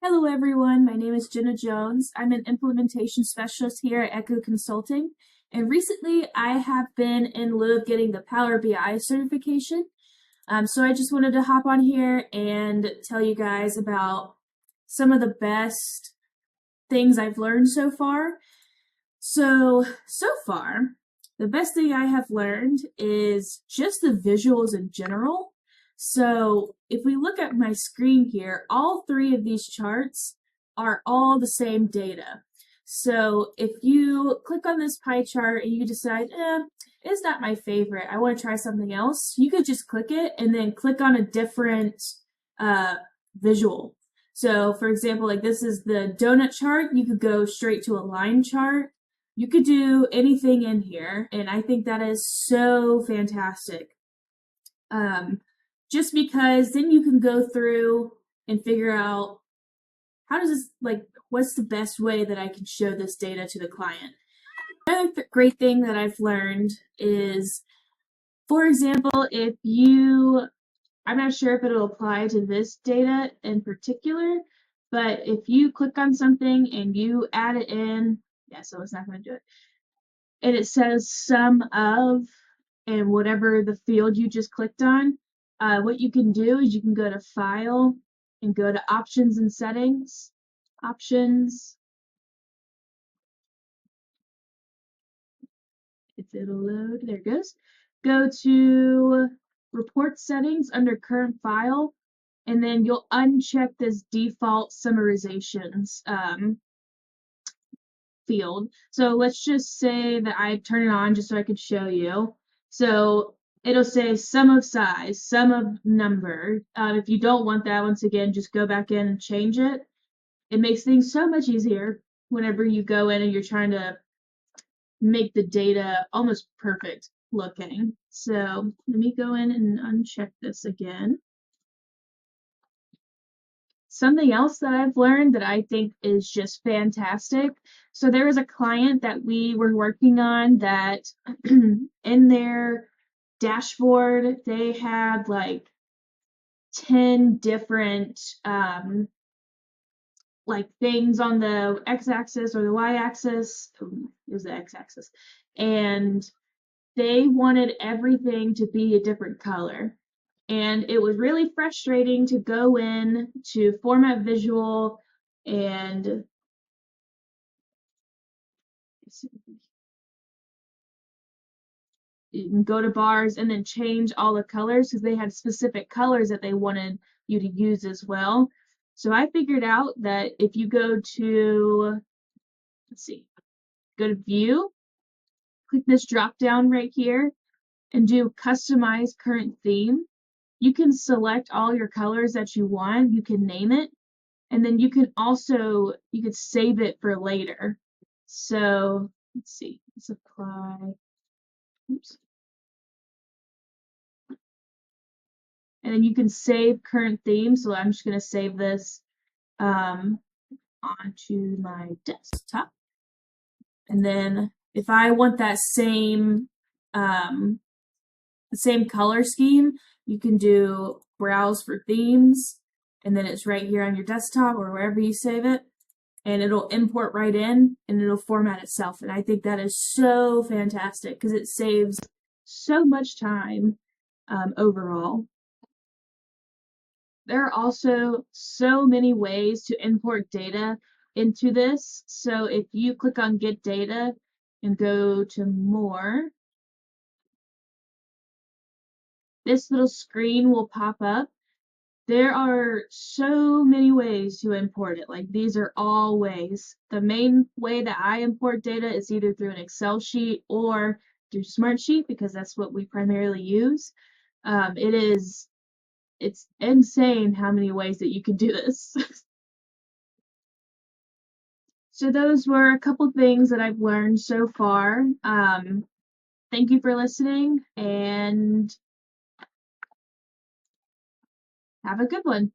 Hello everyone, my name is Jenna Jones. I'm an implementation specialist here at Echo Consulting, and recently I have been in lieu of getting the Power BI certification. So I just wanted to hop on here and tell you guys about some of the best things I've learned so far. So far, the best thing I have learned is just the visuals in general. So if we look at my screen here, all three of these charts are all the same data. So if you click on this pie chart and you decide, it's not my favorite, I want to try something else, you could just click it and then click on a different visual. So for example, like this is the donut chart, you could go straight to a line chart. You could do anything in here, and I think that is so fantastic. Just because then you can go through and figure out how does this, what's the best way that I can show this data to the client. Another great thing that I've learned is, for example, I'm not sure if it'll apply to this data in particular, but if you click on something and you add it in, so it's not going to do it. And it says sum of, and whatever the field you just clicked on, what you can do is you can go to File and go to Options and Settings. Options. If it'll load, there it goes. Go to Report Settings under Current File, and then you'll uncheck this default summarizations field. So let's just say that I turn it on just so I could show you. So it'll say sum of size, sum of number. If you don't want that, once again, just go back in and change it. It makes things so much easier whenever you go in and you're trying to make the data almost perfect looking. So let me go in and uncheck this again. Something else that I've learned that I think is just fantastic. So there was a client that we were working on that in their dashboard, they had like 10 different things on the x-axis or the y-axis. It was the x-axis. And they wanted everything to be a different color. And it was really frustrating to go in to format visual and go to bars and then change all the colors because they had specific colors that they wanted you to use as well. So I figured out that if you go to, go to View, click this drop down right here and do Customize Current Theme. You can select all your colors that you want, you can name it, and then you could save it for later. So let's apply. Oops. And then you can save current theme. So I'm just going to save this onto my desktop. And then if I want that same color scheme, you can do browse for themes, and then it's right here on your desktop or wherever you save it, and it'll import right in and it'll format itself. And I think that is so fantastic because it saves so much time overall. There are also so many ways to import data into this. So if you click on Get Data and go to More, this little screen will pop up. There are so many ways to import it. Like, these are all ways. The main way that I import data is either through an Excel sheet or through Smartsheet because that's what we primarily use. It's insane how many ways that you can do this. So those were a couple things that I've learned so far. Thank you for listening and have a good one.